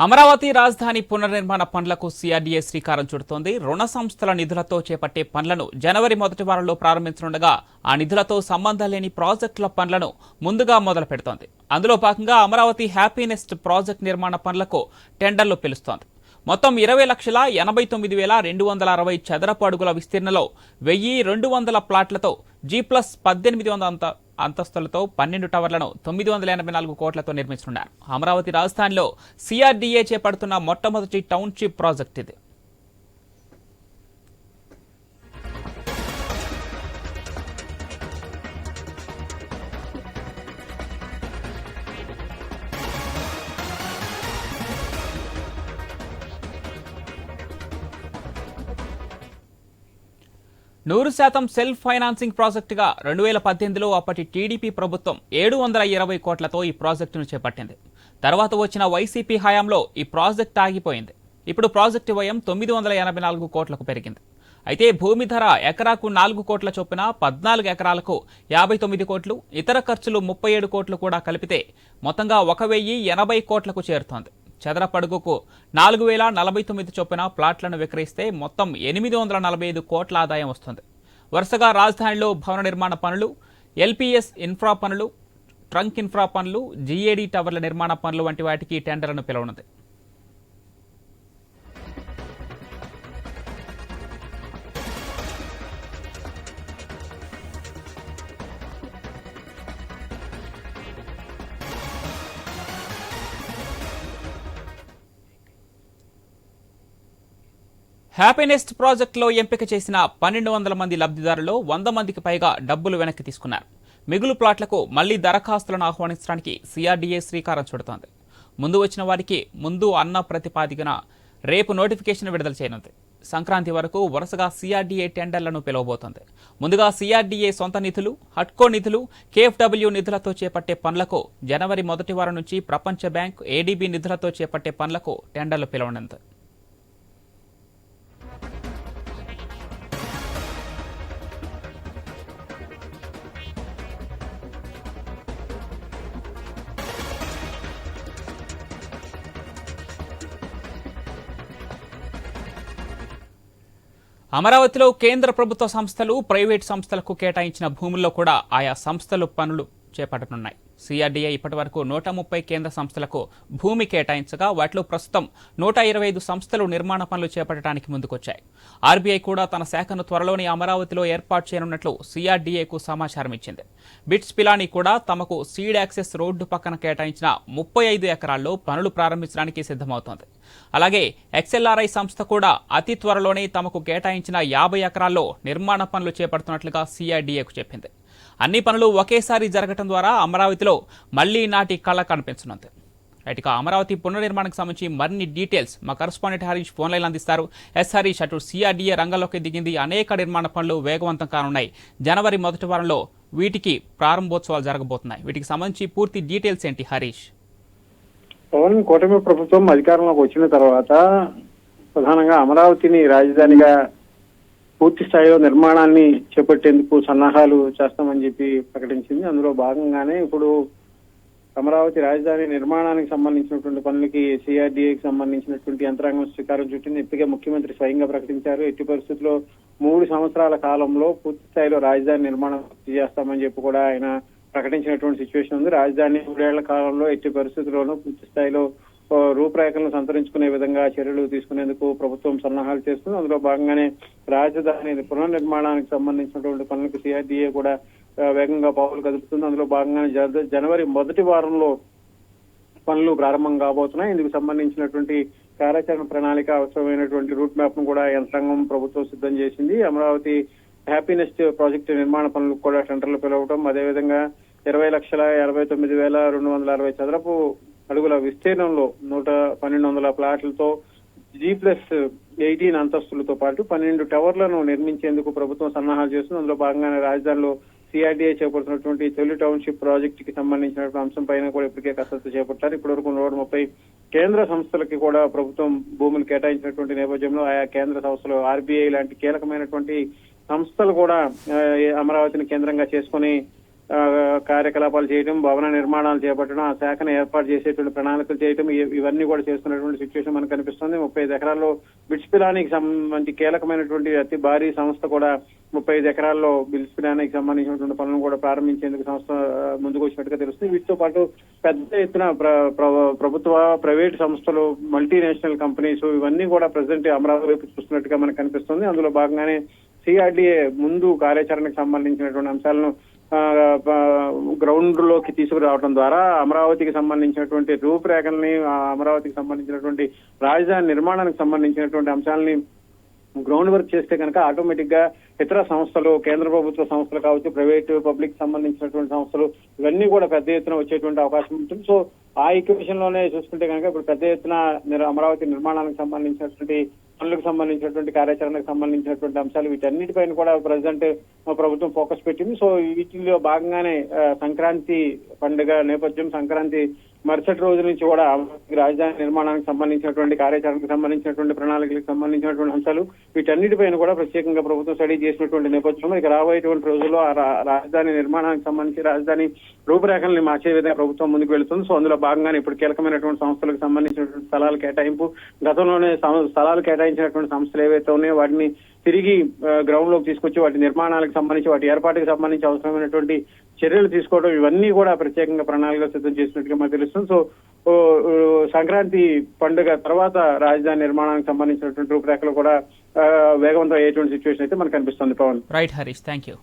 అమరావతి రాజధాని పునర్నిర్మాణ పనులకు సిఆర్డీఏ శ్రీకారం చుడుతోంది. రుణ సంస్థల నిధులతో చేపట్టే పనులను జనవరి మొదటి వారంలో ప్రారంభించనుండగా ఆ నిధులతో సంబంధం లేని ప్రాజెక్టుల పనులను ముందుగా మొదలు పెడుతోంది. అందులో భాగంగా అమరావతి హ్యాపీనెస్ట్ ప్రాజెక్టు నిర్మాణ పనులకు టెండర్లు పిలుస్తోంది. మొత్తం 20,89,260 చదరపు అడుగుల విస్తీర్ణంలో 1,200 ప్లాట్లతో G+1800 అంతస్తులతో 12 టవర్లను 984 కోట్లతో నిర్మించనున్నారు. అమరావతి రాజధానిలో సిఆర్డీఏ చేపడుతున్న మొట్టమొదటి టౌన్షిప్ ప్రాజెక్ట్ ఇది. నూరు శాతం సెల్ఫ్ ఫైనాన్సింగ్ ప్రాజెక్టుగా 2018లో అప్పటి టీడీపీ ప్రభుత్వం 720 కోట్లతో ఈ ప్రాజెక్టును చేపట్టింది. తర్వాత వచ్చిన వైసీపీ హయాంలో ఈ ప్రాజెక్టు ఆగిపోయింది. ఇప్పుడు ప్రాజెక్టు వ్యయం 984 కోట్లకు పెరిగింది. అయితే భూమి ధర ఎకరాకు 4 కోట్ల చొప్పున 14 ఎకరాలకు 59 కోట్లు, ఇతర ఖర్చులు 37 కోట్లు కూడా కలిపితే మొత్తంగా 1,080 కోట్లకు చేరుతోంది. చదరపడుగుకు 4,049 చొప్పున ప్లాట్లను విక్రయిస్తే మొత్తం 845 కోట్ల ఆదాయం వస్తుంది. వరుసగా రాజధానిలో భవన నిర్మాణ పనులు, ఎల్పీఎస్ ఇన్ఫ్రా పనులు, ట్రంక్ ఇన్ఫ్రా పనులు, జీఏడీ టవర్ల నిర్మాణ పనులు వంటి వాటికి టెండర్లను పిలవనుంది. హ్యాపీనెస్ట్ ప్రాజెక్టులో ఎంపిక చేసిన 1,200 మంది లబ్ధిదారులు 100 మందికి పైగా డబ్బులు వెనక్కి తీసుకున్నారు. మిగులు ప్లాట్లకు మళ్లీ దరఖాస్తులను ఆహ్వానించడానికి సిఆర్డీఏ శ్రీకారం చుడుతోంది. ముందు వచ్చిన వారికి ముందు అన్న ప్రతిపాదికన రేపు నోటిఫికేషన్ విడుదల చేయనుంది. సంక్రాంతి వరకు వరుసగా సిఆర్డీఏ టెండర్లను పిలవబోతోంది. ముందుగా సిఆర్డీఏ సొంత నిధులు, హట్కో నిధులు, కేఎఫ్డబ్ల్యూ నిధులతో చేపట్టే పనులకు జనవరి మొదటి వారం నుంచి ప్రపంచ బ్యాంక్, ఏడీబీ నిధులతో చేపట్టే పనులకు టెండర్లు పిలవనుంది. అమరావతిలో కేంద్ర ప్రభుత్వ సంస్థలు, ప్రైవేటు సంస్థలకు కేటాయించిన భూముల్లో కూడా ఆయా సంస్థలు పనులు చేపట్టనున్నాయి. సిఆర్డీఏ ఇప్పటి వరకు 130 కేంద్ర సంస్థలకు భూమి కేటాయించగా వాటిలో ప్రస్తుతం 125 సంస్థలు నిర్మాణ పనులు చేపట్టడానికి ముందుకొచ్చాయి. ఆర్బీఐ కూడా తన శాఖను త్వరలోని అమరావతిలో ఏర్పాటు చేయనున్నట్లు సిఆర్డీఏకు సమాచారం ఇచ్చింది. బిట్స్ పిలానీ కూడా తమకు సీడ్ యాక్సెస్ రోడ్డు పక్కన కేటాయించిన 35 ఎకరాల్లో పనులు ప్రారంభించడానికి సిద్ధమవుతోంది. అలాగే ఎక్స్ఎల్ఆర్ఐ సంస్థ కూడా అతి త్వరలోనే తమకు కేటాయించిన 50 ఎకరాల్లో నిర్మాణ పనులు చేపడుతున్నట్లుగా సిఆర్డీఏకు చెప్పింది. అన్ని పనులు ఒకేసారి జరగడం ద్వారా అమరావతిలో మళ్లీ నాటి కళ కనిపించనుంది. రైట్గా అమరావతి పునర్నిర్మాణానికి సంబంధించి మరిన్ని డీటెయిల్స్ మా కరెస్పాండెంట్ హరీష్ ఫోన్ లైన్ అందిస్తారు. హరీష్, అటు సిఆర్డీఏ రంగంలోకి దిగింది, అనేక నిర్మాణ పనులు వేగవంతం కానున్నాయి. జనవరి మొదటి వారంలో వీటికి ప్రారంభోత్సవాలు జరగబోతున్నాయి. వీటికి సంబంధించి పూర్తి డీటెయిల్స్ ఏంటి హరీష్? పవన్, కూటమి ప్రభుత్వం అధికారంలోకి వచ్చిన తర్వాత ప్రధానంగా అమరావతిని రాజధానిగా పూర్తి స్థాయిలో నిర్మాణాన్ని చేపట్టేందుకు సన్నాహాలు చేస్తామని చెప్పి ప్రకటించింది. అందులో భాగంగానే ఇప్పుడు అమరావతి రాజధాని నిర్మాణానికి సంబంధించినటువంటి పనులకి సిఆర్డీఏకి సంబంధించినటువంటి యంత్రాంగం శ్రీకారం చుట్టింది. ఇప్పటికే ముఖ్యమంత్రి స్వయంగా ప్రకటించారు. ఎట్టి పరిస్థితుల్లో 3 సంవత్సరాల కాలంలో పూర్తి స్థాయిలో రాజధాని నిర్మాణం పూర్తి చేస్తామని చెప్పి కూడా ఆయన ప్రకటించినటువంటి సిచ్యువేషన్ ఉంది. రాజధాని 3 ఏళ్ల కాలంలో ఎట్టి పరిస్థితుల్లోనూ పూర్తి స్థాయిలో రూపురేఖలను సంతరించుకునే విధంగా చర్యలు తీసుకునేందుకు ప్రభుత్వం సన్నాహాలు చేస్తుంది. అందులో భాగంగానే రాజధాని పునర్నిర్మాణానికి సంబంధించినటువంటి పనులకు సిఆర్డీఏ కూడా వేగంగా పావులు కదుపుతుంది. అందులో భాగంగానే జనవరి మొదటి వారంలో పనులు ప్రారంభం కాబోతున్నాయి. ఇందుకు సంబంధించినటువంటి కార్యాచరణ ప్రణాళిక, అవసరమైనటువంటి రూట్ మ్యాప్ ను కూడా యంత్రాంగం ప్రభుత్వం సిద్ధం చేసింది. అమరావతి హ్యాపీనెస్ట్ ప్రాజెక్టు నిర్మాణ పనులకు కూడా టెండర్లు పిలవడం, అదేవిధంగా 20,89,260 చదరపు అడుగుల విస్తీర్ణంలో 1,200 ప్లాట్లతో G+18 అంతస్తులతో పాటు 12 టవర్లను నిర్మించేందుకు ప్రభుత్వం సన్నాహాలు చేస్తుంది. అందులో భాగంగానే రాజధానిలో సిఆర్డీఏ చేపడుతున్నటువంటి తొలి టౌన్షిప్ ప్రాజెక్టు కి సంబంధించినటువంటి అంశం పైన కూడా ఇప్పటికే కసరత్తు చేపట్టారు. ఇప్పటివరకు 130 కేంద్ర సంస్థలకి కూడా ప్రభుత్వం భూములు కేటాయించినటువంటి నేపథ్యంలో ఆయా కేంద్ర సంస్థలు, ఆర్బీఐ లాంటి కీలకమైనటువంటి సంస్థలు కూడా అమరావతిని కేంద్రంగా చేసుకుని కార్యకలాపాలు చేయడం, భవన నిర్మాణాలు చేపట్టడం, ఆ శాఖను ఏర్పాటు చేసేటువంటి ప్రణాళికలు చేయడం, ఇవన్నీ కూడా చేస్తున్నటువంటి సిచ్యువేషన్ మనకు కనిపిస్తుంది. 35 ఎకరాల్లో బిట్స్ పిలానికి సంబంధించి కీలకమైనటువంటి అతి భారీ సంస్థ కూడా 35 ఎకరాల్లో బిల్స్ పిలానికి సంబంధించినటువంటి పనులను కూడా ప్రారంభించేందుకు సంస్థ ముందుకు వచ్చినట్టుగా తెలుస్తుంది. వీటితో పాటు పెద్ద ఎత్తున ప్రభుత్వ, ప్రైవేట్ సంస్థలు, మల్టీనేషనల్ కంపెనీస్ ఇవన్నీ కూడా ప్రజెంట్ అమరావతి వైపు చూస్తున్నట్టుగా మనకు కనిపిస్తుంది. అందులో భాగంగానే సిఆర్డీఏ ముందు కార్యాచరణకు సంబంధించినటువంటి అంశాలను గ్రౌండ్ లోకి తీసుకురావడం ద్వారా అమరావతికి సంబంధించినటువంటి రూపురేఖల్ని, అమరావతికి సంబంధించినటువంటి రాజధాని నిర్మాణానికి సంబంధించినటువంటి అంశాలని గ్రౌండ్ వర్క్ చేస్తే కనుక ఆటోమేటిక్ గా ఇతర సంస్థలు, కేంద్ర ప్రభుత్వ సంస్థలు కావచ్చు, ప్రైవేట్, పబ్లిక్ సంబంధించినటువంటి సంస్థలు ఇవన్నీ కూడా పెద్ద ఎత్తున వచ్చేటువంటి అవకాశం ఉంటుంది. సో ఆ ఈక్వేషన్ లోనే చూసుకుంటే కనుక ఇప్పుడు పెద్ద ఎత్తున అమరావతి నిర్మాణానికి సంబంధించినటువంటి పనులకు సంబంధించినటువంటి కార్యాచరణకు సంబంధించినటువంటి అంశాలు వీటన్నిటిపైన కూడా ప్రజెంట్ ప్రభుత్వం ఫోకస్ పెట్టింది. సో వీటిలో భాగంగానే సంక్రాంతి పండుగ నేపథ్యం, సంక్రాంతి మరుసటి రోజు నుంచి కూడా రాజధాని నిర్మాణానికి సంబంధించినటువంటి కార్యాచరణకు సంబంధించినటువంటి ప్రణాళికలకు సంబంధించినటువంటి అంశాలు వీటన్నిటిపైన కూడా ప్రత్యేకంగా ప్రభుత్వం స్టడీ చేసినటువంటి నేపథ్యంలో ఇక రాబోయేటువంటి రోజుల్లో ఆ రాజధాని నిర్మాణానికి సంబంధించి రాజధాని రూపురేఖల్ని మార్చే విధంగా ప్రభుత్వం ముందుకు వెళుతుంది. సో అందులో భాగంగానే ఇప్పుడు కీలకమైనటువంటి సంస్థలకు సంబంధించినటువంటి స్థలాల కేటాయింపు, గతంలోనే స్థలాలు కేటాయించినటువంటి సంస్థలు ఏవైతే ఉన్నాయో వాటిని తిరిగి గ్రౌండ్ లోకి తీసుకొచ్చి వాటి నిర్మాణాలకు సంబంధించి, వాటి ఏర్పాటుకు సంబంధించి అవసరమైనటువంటి చర్యలు తీసుకోవడం ఇవన్నీ కూడా ప్రత్యేకంగా ప్రణాళికలు సిద్ధం చేసినట్టుగా మనకు తెలుస్తుంది. సో సంక్రాంతి పండుగ తర్వాత రాజధాని నిర్మాణానికి సంబంధించినటువంటి రూపురేఖలు కూడా వేగవంతం అయ్యేటువంటి సిచ్యువేషన్ అయితే మనకు కనిపిస్తుంది. Pawan. Right Harish, thank you.